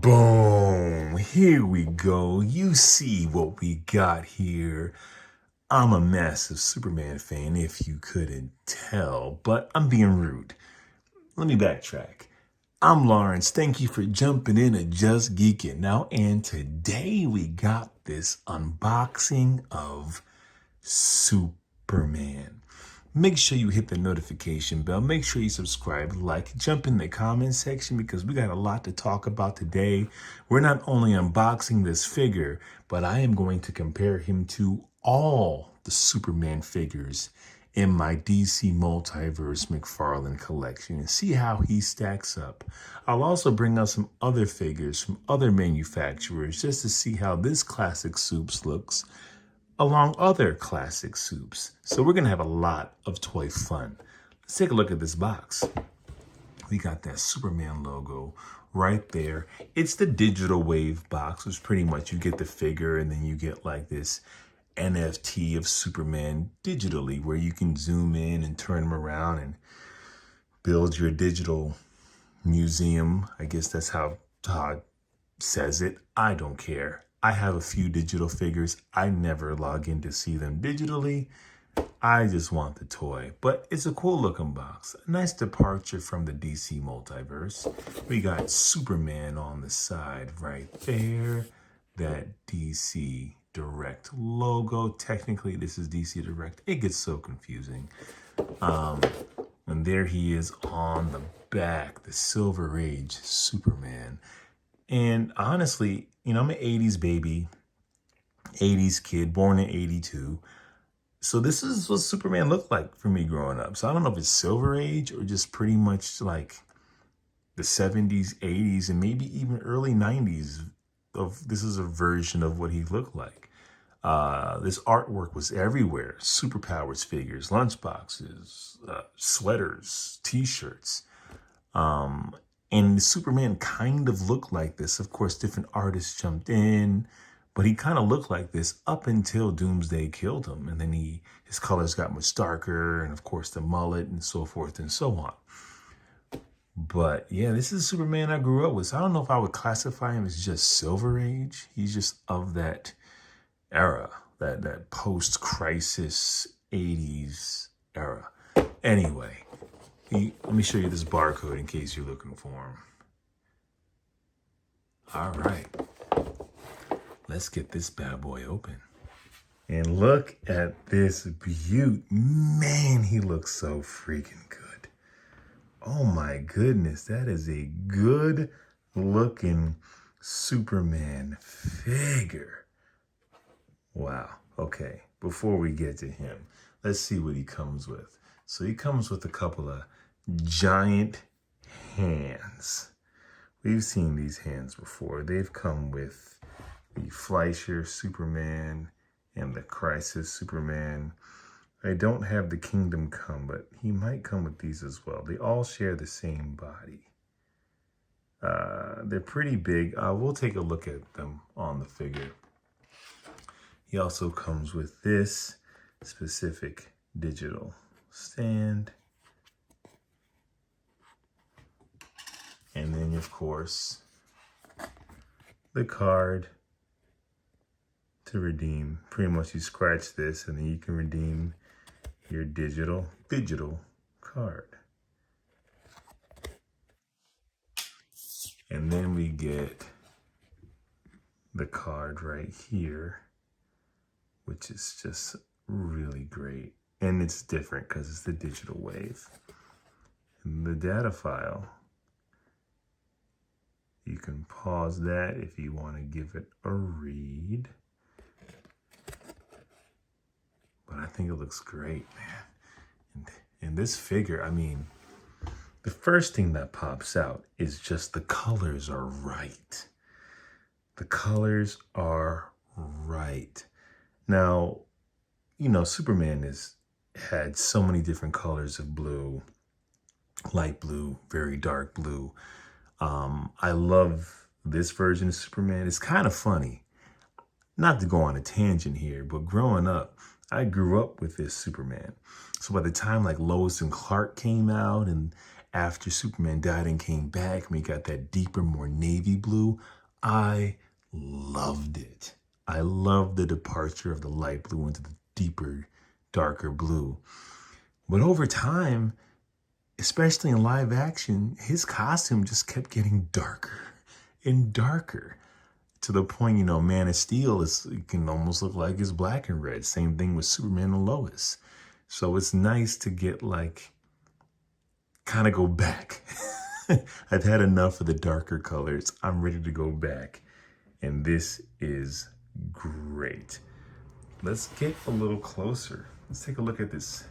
Boom! Here we go. You see what we got here. I'm a massive Superman fan, if you couldn't tell, but I'm being rude. Let me backtrack. I'm Lawrence. Thank you for jumping in and just geeking now. And today we got this unboxing of Superman. Make sure you hit the notification bell. Make sure you subscribe, like, jump in the comment section because we got a lot to talk about today. We're not only unboxing this figure, but I am going to compare him to all the Superman figures in my DC Multiverse Mcfarlane collection and see how he stacks up. I'll also bring out some other figures from other manufacturers just to see how this classic Supes looks along other classic Supes. So we're gonna have a lot of toy fun. Let's take a look at this box. We got that Superman logo right there. It's the digital wave box, which pretty much you get the figure and then you get like this NFT of Superman digitally where you can zoom in and turn him around and build your digital museum. I guess that's how Todd says it. I don't care. I have a few digital figures. I never log in to see them digitally. I just want the toy. But it's a cool looking box. A nice departure from the DC multiverse. We got Superman on the side right there. That DC Direct logo. Technically, this is DC Direct. It gets so confusing. And there he is on the back, the Silver Age Superman. And honestly, you know, I'm an 80s baby, 80s kid, born in 82. So this is what Superman looked like for me growing up. So I don't know if it's Silver Age or just pretty much like the 70s, 80s, and maybe even early 90s. This is a version of what he looked like. This artwork was everywhere. Superpowers figures, lunchboxes, sweaters, t-shirts. And Superman kind of looked like this. Of course, different artists jumped in, but he kind of looked like this up until Doomsday killed him. And then his colors got much darker, and of course the mullet and so forth and so on. But yeah, this is Superman I grew up with. So I don't know if I would classify him as just Silver Age. He's just of that era, that post-crisis 80s era. Anyway. Let me show you this barcode in case you're looking for him. All right. Let's get this bad boy open. And look at this beaut. Man, he looks so freaking good. Oh my goodness. That is a good looking Superman figure. Wow. Okay. Before we get to him, let's see what he comes with. So he comes with a couple of giant hands. We've seen these hands before. They've come with the Fleischer Superman and the Crisis Superman. I don't have the Kingdom Come, but he might come with these as well. They all share the same body. They're pretty big. We'll take a look at them on the figure. He also comes with this specific digital stand. And then, of course, the card to redeem. Pretty much you scratch this and then you can redeem your digital card. And then we get the card right here, which is just really great. And it's different because it's the digital wave. And the data file, you can pause that if you want to give it a read. But I think it looks great, man. And this figure, I mean, the first thing that pops out is just the colors are right. The colors are right. Now, you know, Superman had so many different colors of blue, light blue, very dark blue. I love this version of Superman. It's kind of funny, not to go on a tangent here, but growing up, I grew up with this Superman. So by the time like Lois and Clark came out and after Superman died and came back, we got that deeper, more navy blue. I loved it. I loved the departure of the light blue into the deeper, darker blue. But over time, especially in live action, his costume just kept getting darker and darker to the point, Man of Steel it can almost look like it's black and red. Same thing with Superman and Lois. So it's nice to get kind of go back. I've had enough of the darker colors. I'm ready to go back. And this is great. Let's get a little closer. Let's take a look at this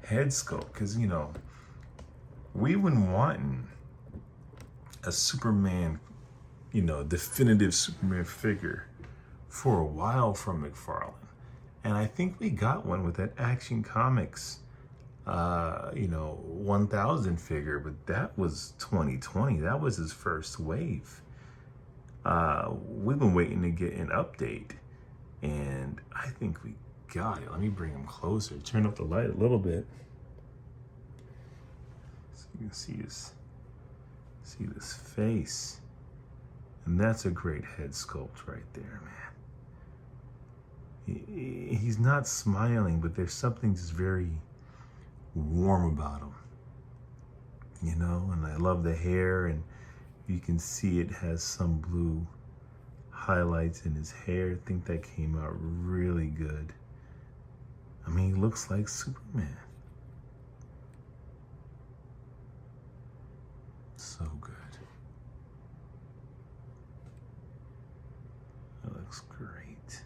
head sculpt. Because, we've been wanting a Superman, definitive Superman figure for a while from Mcfarlane. And I think we got one with that Action Comics 1000 figure, but that was 2020. That was his first wave. We've been waiting to get an update, and I think we got it. Let me bring him closer. Turn up the light a little bit so you can see this face. And that's a great head sculpt right there, man. He's not smiling, but there's something just very warm about him, and I love the hair, and you can see it has some blue highlights in his hair. I think that came out really good. I mean, he looks like Superman. So good. That looks great.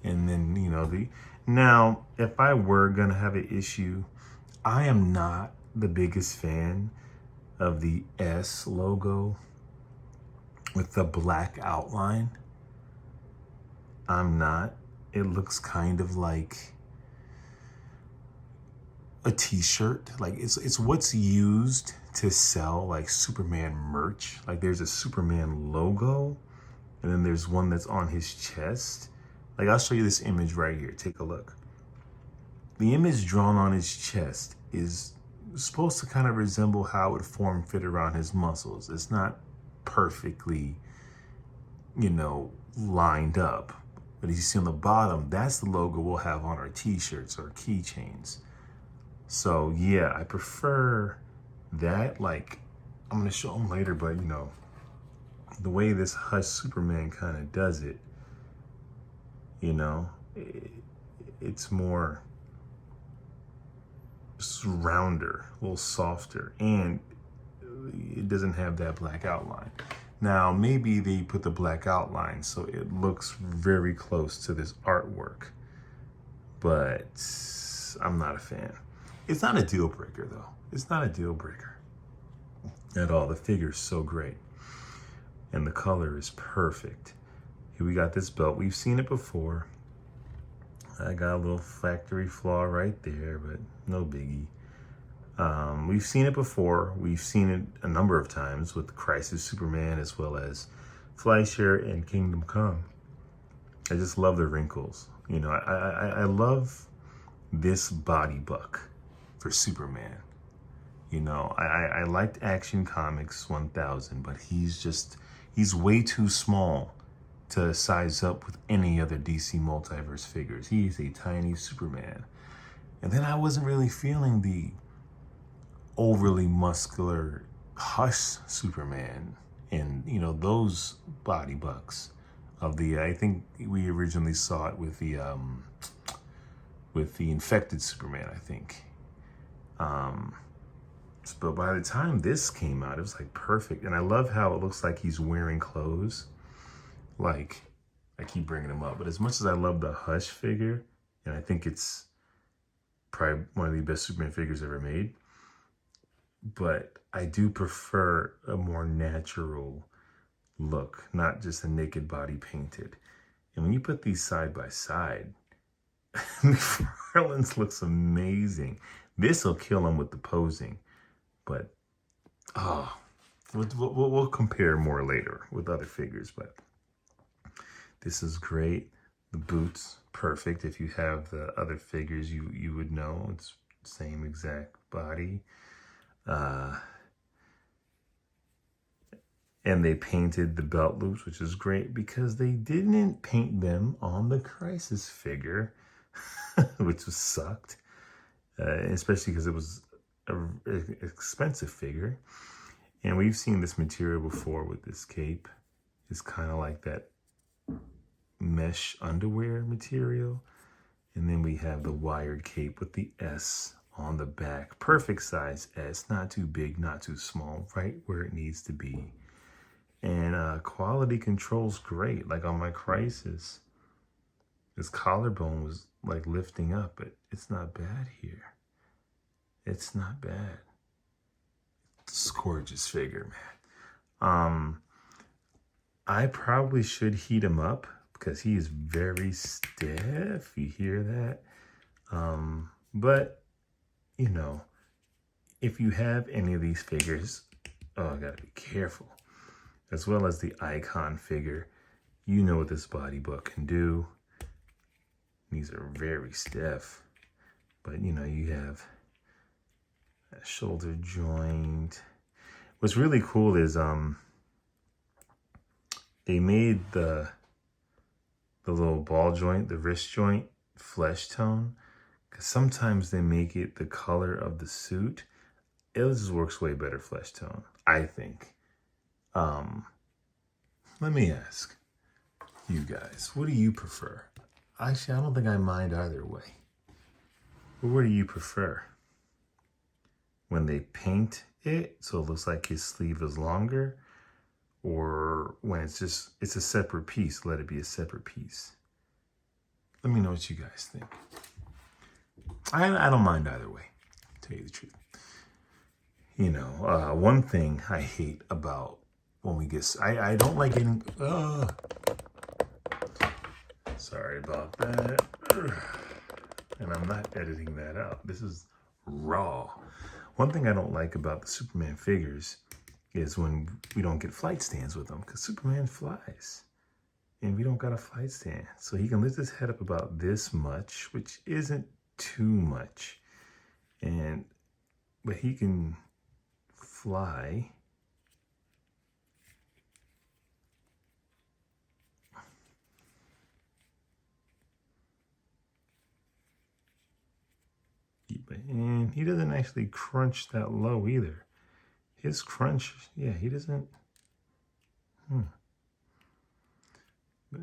And then, now, if I were gonna have an issue, I am not the biggest fan of the S logo with the black outline. I'm not. It looks kind of like a t-shirt. Like it's what's used to sell like Superman merch. Like there's a Superman logo, and then there's one that's on his chest. Like, I'll show you this image right here. Take a look. The image drawn on his chest is supposed to kind of resemble how it would form fit around his muscles. It's not perfectly, lined up. But as you see on the bottom, that's the logo we'll have on our t-shirts or keychains. So, yeah, I prefer that. Like, I'm going to show them later, but, the way this Hush Superman kind of does it, it's more rounder, a little softer, and it doesn't have that black outline. Now, maybe they put the black outline so it looks very close to this artwork, but I'm not a fan. It's not a deal breaker, though. It's not a deal breaker at all. The figure's so great, and the color is perfect. Here we got this belt. We've seen it before. I got a little factory flaw right there, but no biggie. We've seen it before. We've seen it a number of times with Crisis Superman as well as Fleischer and Kingdom Come. I just love the wrinkles. I love this body buck for Superman. I liked Action Comics 1000, but he's way too small to size up with any other DC Multiverse figures. He is a tiny Superman. And then I wasn't really feeling the overly muscular Hush Superman and, those body bucks of the, I think we originally saw it with the infected Superman, I think. But by the time this came out, it was like perfect. And I love how it looks like he's wearing clothes. Like, I keep bringing him up, but as much as I love the Hush figure, and I think it's probably one of the best Superman figures ever made, but I do prefer a more natural look, not just a naked body painted. And when you put these side by side, McFarlane's looks amazing. This will kill him with the posing, but we'll compare more later with other figures, but this is great. The boots, perfect. If you have the other figures, you would know. It's same exact body. And they painted the belt loops, which is great because they didn't paint them on the Crisis figure, which was sucked, especially because it was an expensive figure. And we've seen this material before with this cape. It's kind of like that mesh underwear material. And then we have the wired cape with the S on the back. Perfect size S, not too big, not too small, right where it needs to be. And quality control's great. Like on my Crisis, this collarbone was like lifting up, but it's not bad here. It's not bad. It's a gorgeous figure, man. I probably should heat him up because he is very stiff. You hear that? But, you know, if you have any of these figures, oh, I gotta be careful. As well as the Icon figure, you know what this body butt can do. These are very stiff. But, you know, you have a shoulder joint. What's really cool is they made the little ball joint, the wrist joint, flesh tone. Because sometimes they make it the color of the suit. It just works way better flesh tone, I think. Let me ask you guys, what do you prefer? Actually, I don't think I mind either way. But what do you prefer? When they paint it so it looks like his sleeve is longer, or when it's a separate piece, let it be a separate piece? Let me know what you guys think. I don't mind either way, to tell you the truth. You know, one thing I hate about when we get, I don't like getting, sorry about that. And I'm not editing that out. This is raw. One thing I don't like about the Superman figures is when we don't get flight stands with them, because Superman flies and we don't got a flight stand. So he can lift his head up about this much, which isn't too much. But he can fly. And he doesn't actually crunch that low either. His crunch, yeah, he doesn't. But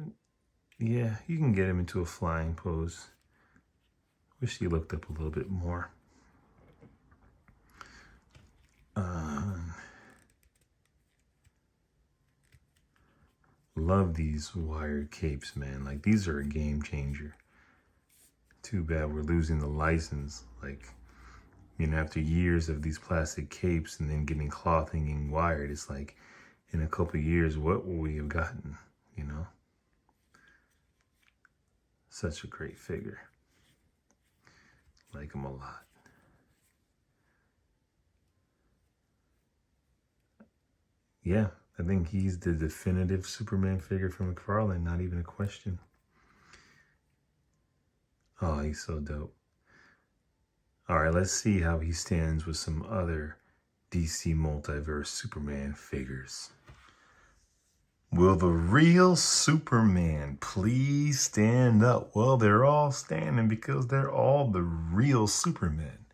yeah, you can get him into a flying pose. Wish he looked up a little bit more. Love these wired capes, man. Like, these are a game changer. Too bad we're losing the license. Like, you know, after years of these plastic capes and then getting clothing and wired, it's like, in a couple of years, what will we have gotten, you know? Such a great figure. Like him a lot. Yeah, I think he's the definitive Superman figure from Mcfarlane, not even a question. Oh, he's so dope. All right, let's see how he stands with some other DC Multiverse Superman figures. Will the real Superman please stand up? Well, they're all standing because they're all the real Superman.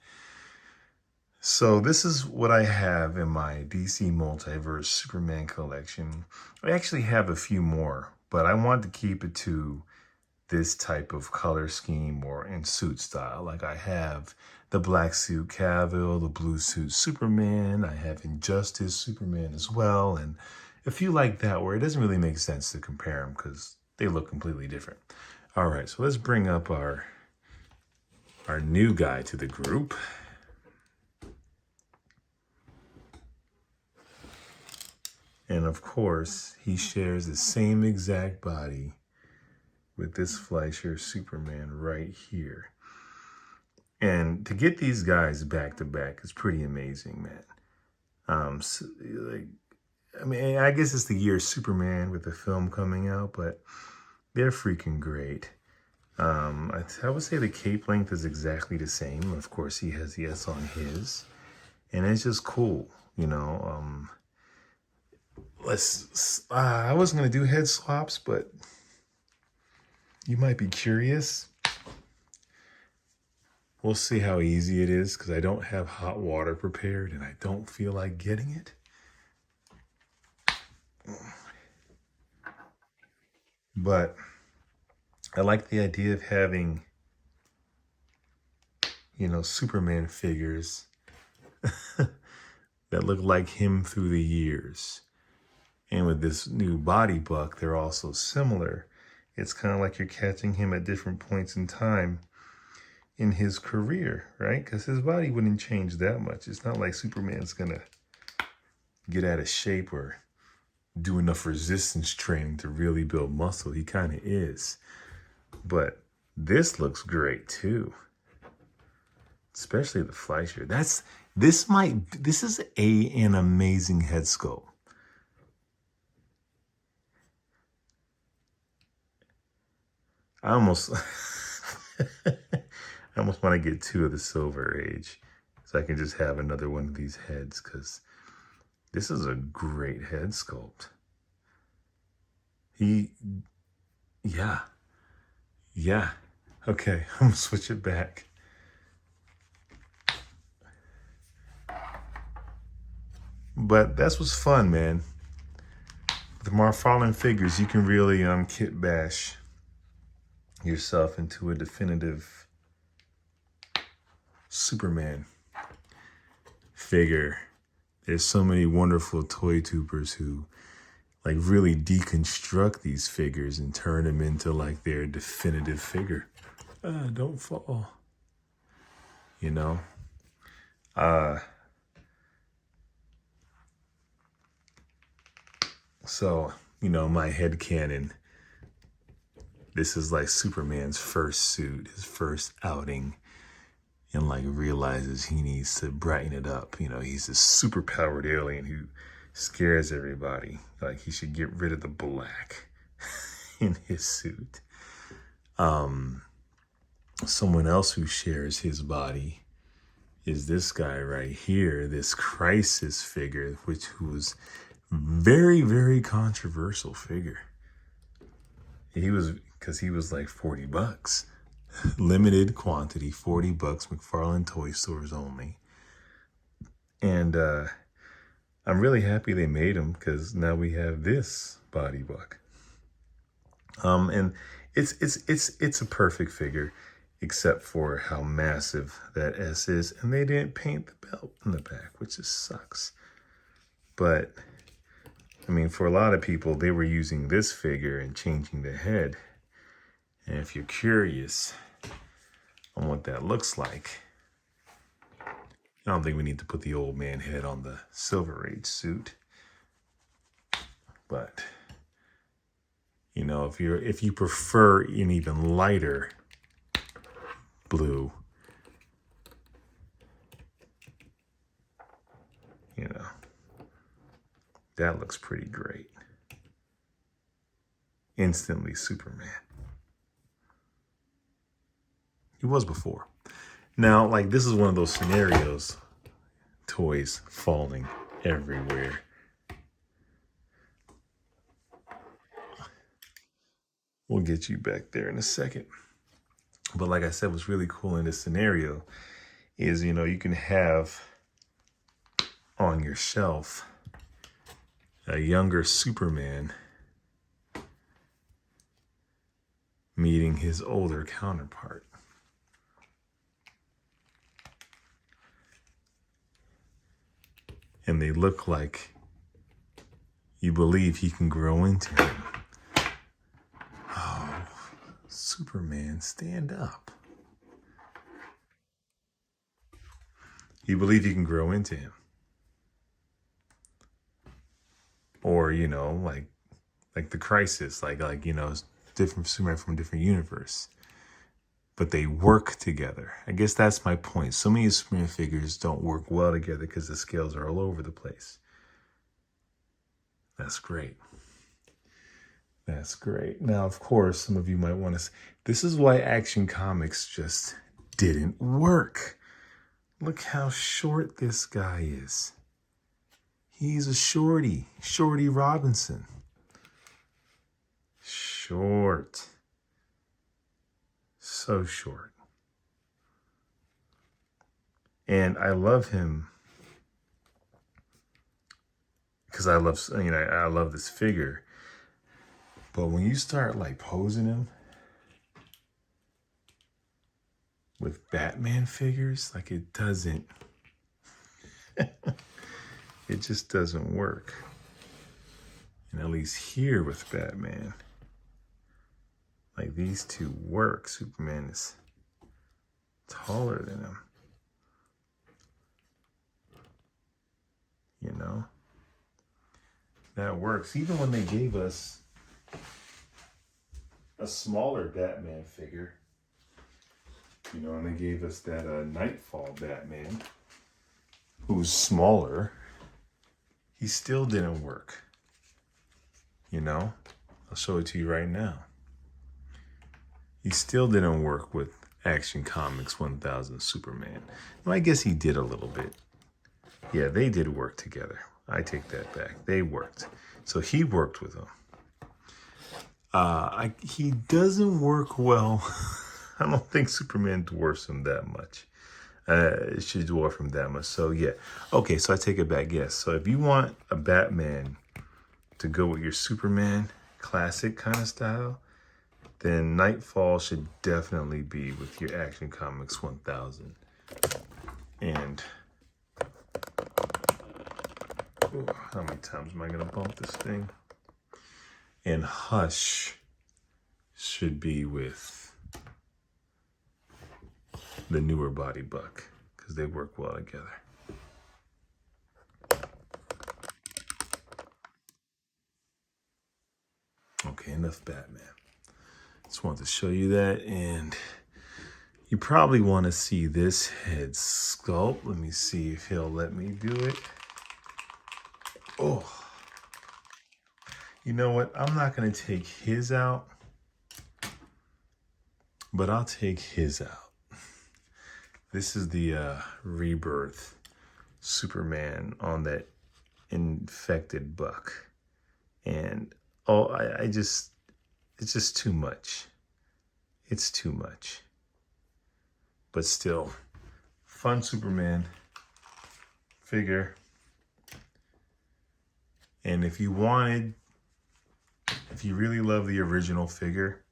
So this is what I have in my DC Multiverse Superman collection. I actually have a few more, but I want to keep it to this type of color scheme or in suit style. Like, I have the black suit Cavill, the blue suit Superman. I have Injustice Superman as well, and a few like that where it doesn't really make sense to compare them because they look completely different. All right, so let's bring up our new guy to the group. And of course, he shares the same exact body with this Fleischer Superman right here. And to get these guys back to back is pretty amazing, man. I mean, I guess it's the year Superman with the film coming out, but they're freaking great. I would say the cape length is exactly the same. Of course, he has the S on his, and it's just cool, you know. I wasn't gonna do head swaps, but you might be curious. We'll see how easy it is because I don't have hot water prepared and I don't feel like getting it. But I like the idea of having, you know, Superman figures that look like him through the years. And with this new body buck, they're also similar. It's kind of like you're catching him at different points in time in his career, right? Because his body wouldn't change that much. It's not like Superman's gonna get out of shape or do enough resistance training to really build muscle. He kind of is. But this looks great too. Especially the Fleischer. This is an amazing head sculpt. I almost want to get 2 of the Silver Age so I can just have another one of these heads because this is a great head sculpt. Yeah. Okay, I'm gonna switch it back. But that's what's fun, man. With Mcfarlane figures, you can really kit bash yourself into a definitive Superman figure. There's so many wonderful toy tubers who like really deconstruct these figures and turn them into like their definitive figure. Don't fall. You know? So, you know, my headcanon, this is like Superman's first suit, his first outing, and like realizes he needs to brighten it up. You know, he's a super powered alien who scares everybody. Like he should get rid of the black in his suit. Someone else who shares his body is this guy right here, this Crisis figure, who was very, very controversial figure. Because he was like $40. Limited quantity, $40, Mcfarlane toy stores only. And I'm really happy they made him because now we have this body buck. And it's a perfect figure except for how massive that S is, and they didn't paint the belt in the back, which just sucks. But I mean, for a lot of people, they were using this figure and changing the head. And if you're curious on what that looks like, I don't think we need to put the old man head on the Silver Age suit. But, you know, if you prefer an even lighter blue, you know, that looks pretty great. Instantly Superman. He was before. Now, like, this is one of those scenarios, toys falling everywhere. We'll get you back there in a second. But like I said, what's really cool in this scenario is, you know, you can have on your shelf a younger Superman meeting his older counterpart. And they look like you believe he can grow into him. Oh, Superman, stand up. You believe you can grow into him. Or, you know, like the Crisis, like you know, it's different Superman from a different universe. But they work together. I guess that's my point. So many Superman figures don't work well together because the scales are all over the place. That's great. That's great. Now, of course, some of you might want to, this is why Action Comics just didn't work. Look how short this guy is. He's a shorty, Shorty Robinson. Short. So short. And I love him because I love this figure. But when you start like posing him with Batman figures, like it doesn't, it just doesn't work. And at least here with Batman, like these two work. Superman is taller than him. You know? That works. Even when they gave us a smaller Batman figure, you know, and they gave us that Nightfall Batman, who's smaller, he still didn't work. You know? I'll show it to you right now. He still didn't work with Action Comics 1000 Superman. Well, I guess he did a little bit. Yeah, they did work together. I take that back. They worked. So he worked with him. He doesn't work well. I don't think Superman dwarfs him that much. It should dwarf him that much. So yeah. Okay, so I take it back. Yes. So if you want a Batman to go with your Superman classic kind of style, then Nightfall should definitely be with your Action Comics 1000. And how many times am I going to bump this thing? And Hush should be with the newer Body Buck because they work well together. Okay, enough Batman. Just wanted to show you that, and you probably want to see this head sculpt. Let me see if he'll let me do it. Oh, you know what? I'm not going to take his out, but I'll take his out. This is the Rebirth Superman on that infected buck. And oh, it's just too much. It's too much. But still, fun Superman figure. And if you really love the original figure,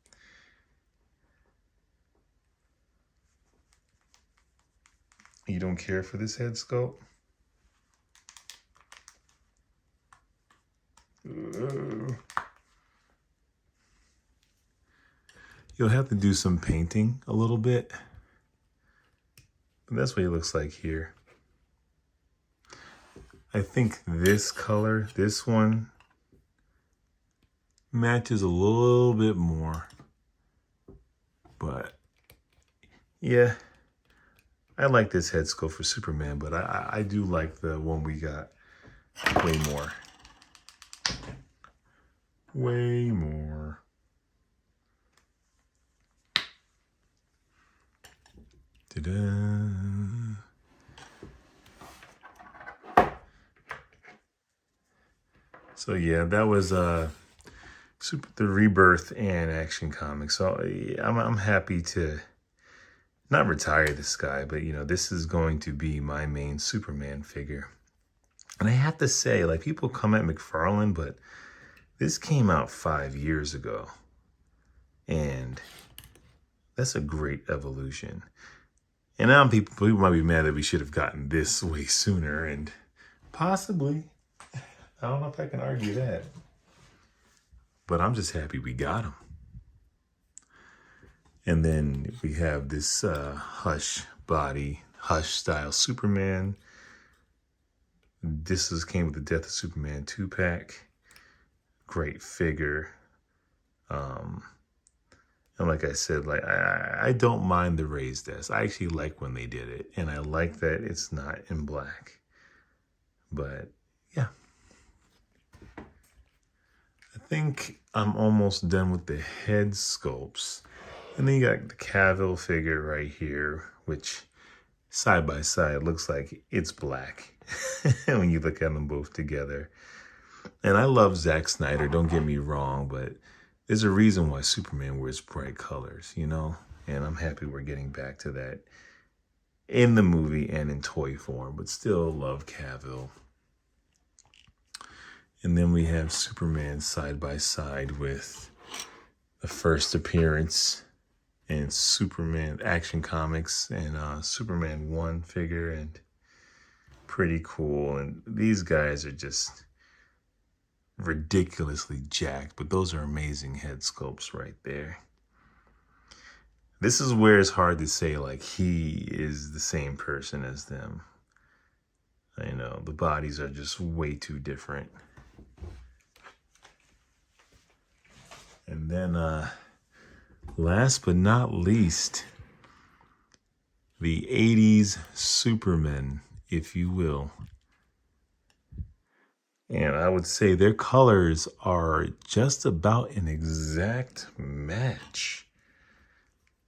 you don't care for this head sculpt, you'll have to do some painting a little bit. But that's what he looks like here. I think this color, this one, matches a little bit more. But yeah, I like this head sculpt for Superman, but I do like the one we got way more. Way more. Ta-da. So yeah, that was the Rebirth and Action Comics. So yeah, I'm happy to not retire this guy, but you know, this is going to be my main Superman figure. And I have to say, like, people come at Mcfarlane, but this came out 5 years ago. And that's a great evolution. And now people might be mad that we should have gotten this way sooner, and possibly. I don't know if I can argue that. But I'm just happy we got him. And then we have this Hush body, Hush style Superman. This came with the Death of Superman 2-pack. Great figure. And like I said, like I don't mind the raised S. I actually like when they did it. And I like that it's not in black. But yeah. I think I'm almost done with the head sculpts. And then you got the Cavill figure right here, which side by side looks like it's black when you look at them both together. And I love Zack Snyder, don't get me wrong, but there's a reason why Superman wears bright colors, you know? And I'm happy we're getting back to that in the movie and in toy form, but still love Cavill. And then we have Superman side by side with the first appearance in Superman Action Comics and Superman 1 figure, and pretty cool. And these guys are just ridiculously jacked, but those are amazing head sculpts right there. This is where it's hard to say like he is the same person as them. I know the bodies are just way too different. And then last but not least, the 80s Supermen, if you will. And I would say their colors are just about an exact match.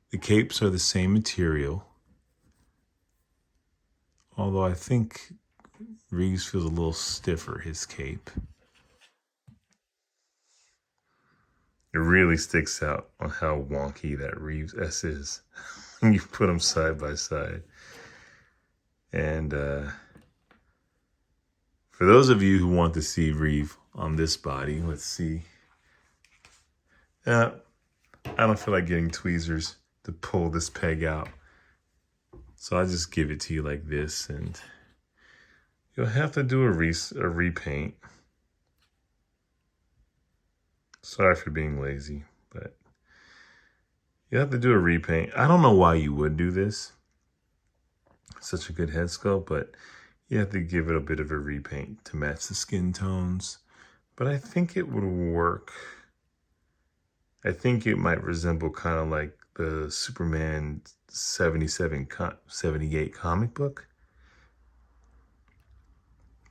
The capes are the same material, although I think Reeves feels a little stiffer, his cape. It really sticks out on how wonky that Reeves S is when you put them side by side. And for those of you who want to see Reeve on this body, let's see. I don't feel like getting tweezers to pull this peg out. So I'll just give it to you like this, and you'll have to do a repaint. Sorry for being lazy, but you have to do a repaint. I don't know why you would do this. Such a good head sculpt, but you have to give it a bit of a repaint to match the skin tones. But I think it would work. I think it might resemble kind of like the Superman 78 comic book.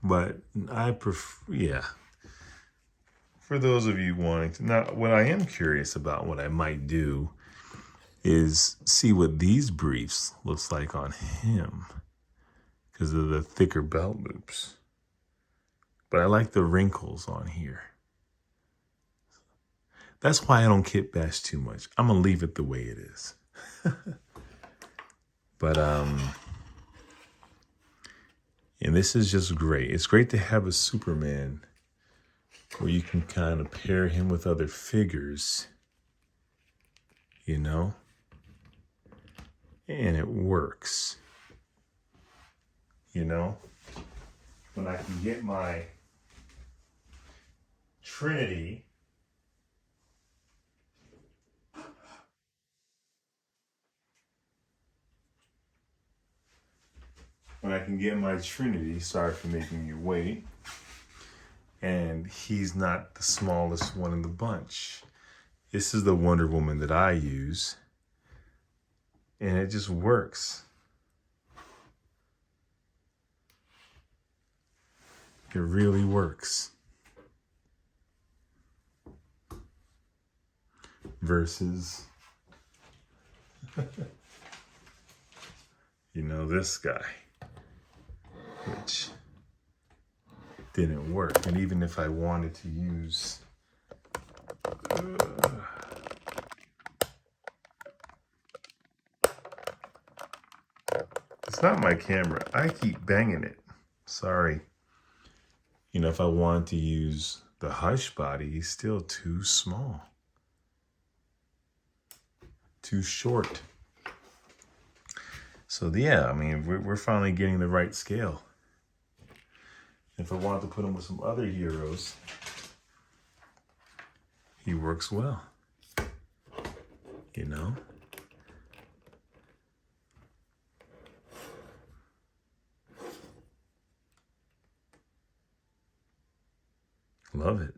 But I prefer, yeah. For those of you wanting to, now what I am curious about, what I might do is see what these briefs looks like on him because of the thicker belt loops. But I like the wrinkles on here. That's why I don't kit bash too much. I'm gonna leave it the way it is. But and this is just great. It's great to have a Superman where you can kind of pair him with other figures, you know, and it works, you know. When I can get my Trinity, sorry for making you wait, and he's not the smallest one in the bunch. This is the Wonder Woman that I use, and it just works. It really works. Versus, you know, this guy, which didn't work. And even if I wanted to use it's not my camera. I keep banging it. Sorry. You know, if I wanted to use the Hush body, he's still too small. Too short. So yeah, I mean, we're finally getting the right scale. If I wanted to put him with some other heroes, he works well. You know? Love it.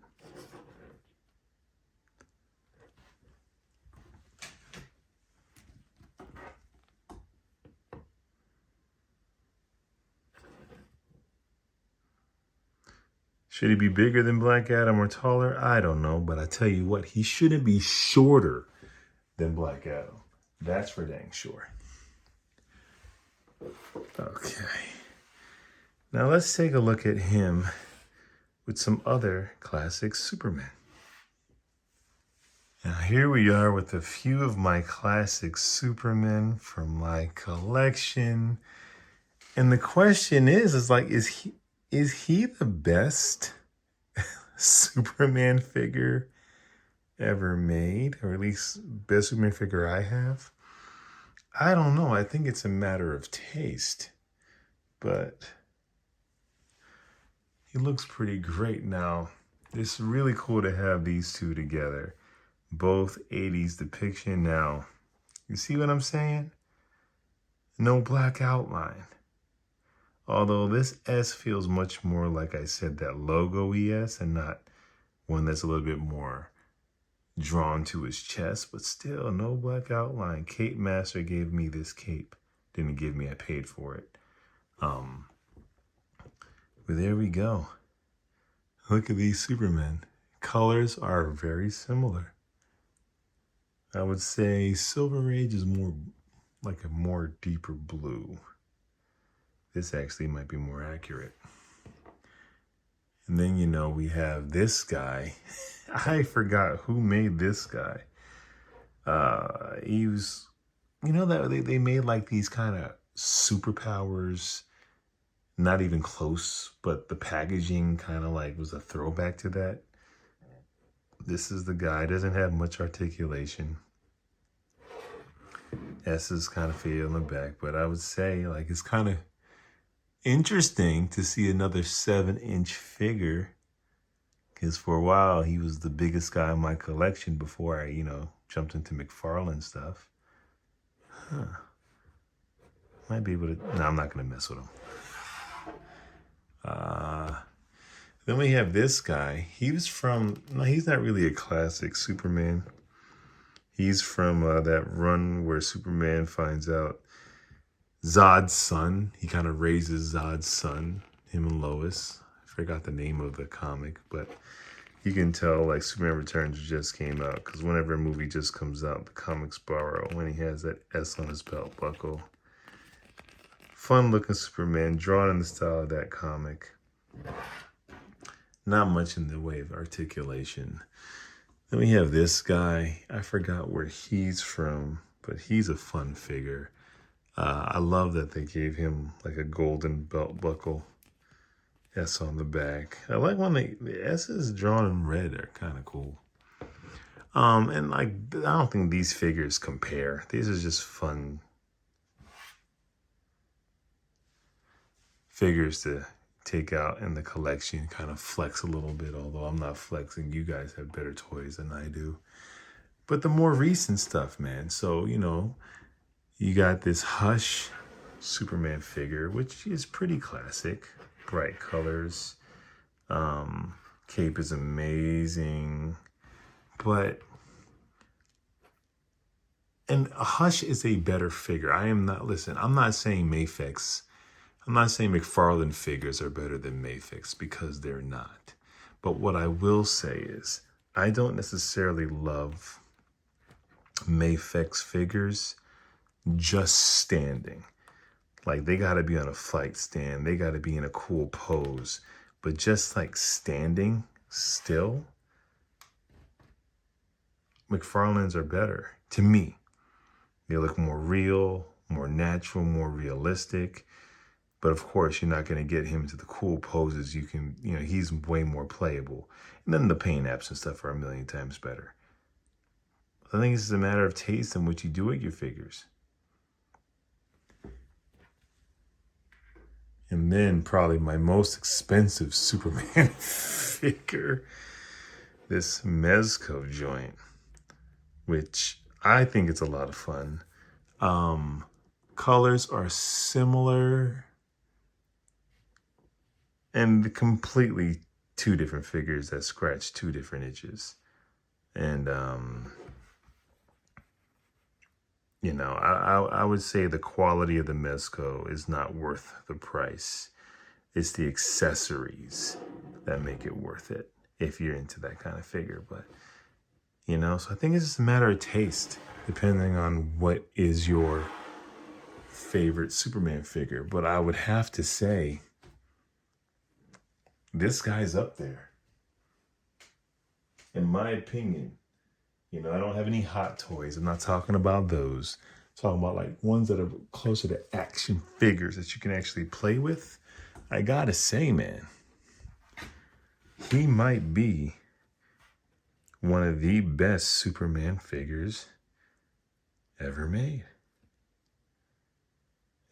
Should he be bigger than Black Adam or taller? I don't know, but I tell you what, he shouldn't be shorter than Black Adam. That's for dang sure. Okay. Now let's take a look at him with some other classic Superman. Now here we are with a few of my classic Supermen from my collection. And the question is like, is he the best Superman figure ever made? Or at least best Superman figure I have? I don't know. I think it's a matter of taste. But he looks pretty great. Now, it's really cool to have these two together. Both 80s depiction. Now, you see what I'm saying? No black outline. Although this S feels much more, like I said, that logo ES and not one that's a little bit more drawn to his chest, but still no black outline. Cape Master gave me this cape. Didn't give me, I paid for it. But there we go. Look at these Supermen. Colors are very similar. I would say Silver Age is more like a more deeper blue. This actually might be more accurate. And then, you know, we have this guy. I forgot who made this guy. He was, you know, that they made like these kind of superpowers, not even close, but the packaging kind of like was a throwback to that. This is the guy. Doesn't have much articulation. S is kind of faded on the back, but I would say like it's kind of interesting to see another 7-inch figure, because for a while he was the biggest guy in my collection before I, you know, jumped into Mcfarlane stuff. Might be able to. No, I'm not gonna mess with him. Then we have this guy. He was from. No, he's not really a classic Superman. He's from that run where Superman finds out Zod's son. He kind of raises Zod's son, him and Lois. I forgot the name of the comic, but you can tell like Superman Returns just came out, because whenever a movie just comes out, the comics borrow when he has that S on his belt buckle. Fun looking Superman, drawn in the style of that comic. Not much in the way of articulation. Then we have this guy. I forgot where he's from, but he's a fun figure. I love that they gave him like a golden belt buckle. S on the back. I like when the S's drawn in red are kind of cool. And like, I don't think these figures compare. These are just fun figures to take out in the collection, kind of flex a little bit, although I'm not flexing. You guys have better toys than I do. But the more recent stuff, man. So, you know, you got this Hush Superman figure, which is pretty classic. Bright colors. Cape is amazing. And Hush is a better figure. I'm not saying McFarlane figures are better than Mayfix, because they're not. But what I will say is, I don't necessarily love Mayfix figures just standing. Like, they got to be on a flight stand. They got to be in a cool pose. But just like standing still, McFarlane's are better to me. They look more real, more natural, more realistic. But of course, you're not going to get him into the cool poses. You can, you know, he's way more playable. And then the paint apps and stuff are a million times better. I think it's a matter of taste and what you do with your figures. And then probably my most expensive Superman figure, this Mezco joint, which I think it's a lot of fun. Colors are similar. And completely two different figures that scratch two different itches. And, you know, I would say the quality of the Mezco is not worth the price. It's the accessories. that make it worth it if you're into that kind of figure. But, you know, so I think it's just a matter of taste, depending on what is your favorite Superman figure. But I would have to say, this guy's up there. In my opinion, you know, I don't have any hot toys. I'm not talking about those. I'm talking about like ones that are closer to action figures that you can actually play with. I gotta say, man, he might be one of the best Superman figures ever made.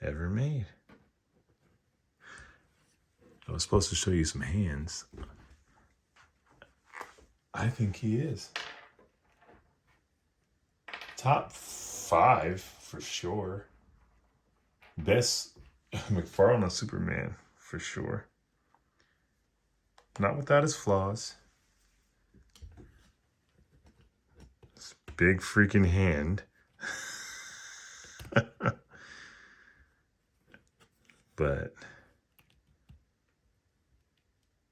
Ever made. I was supposed to show you some hands. I think he is. Top 5 for sure. Best Mcfarlane Superman for sure. Not without his flaws. This big freaking hand. But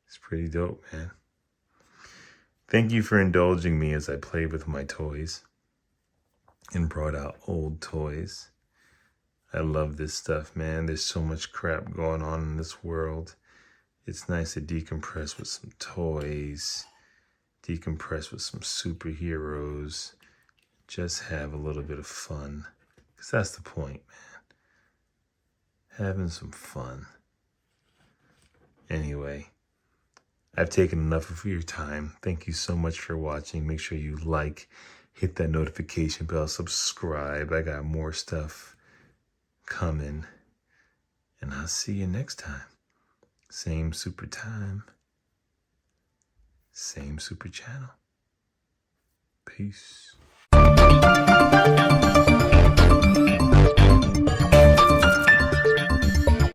it's pretty dope, man. Thank you for indulging me as I played with my toys and brought out old toys. I love this stuff, man. There's so much crap going on in this world. It's nice to decompress with some toys, decompress with some superheroes, just have a little bit of fun. Because that's the point, man. Having some fun. Anyway, I've taken enough of your time. Thank you so much for watching. Make sure you like, hit that notification bell, subscribe. I got more stuff coming. And I'll see you next time. Same super time. Same super channel. Peace.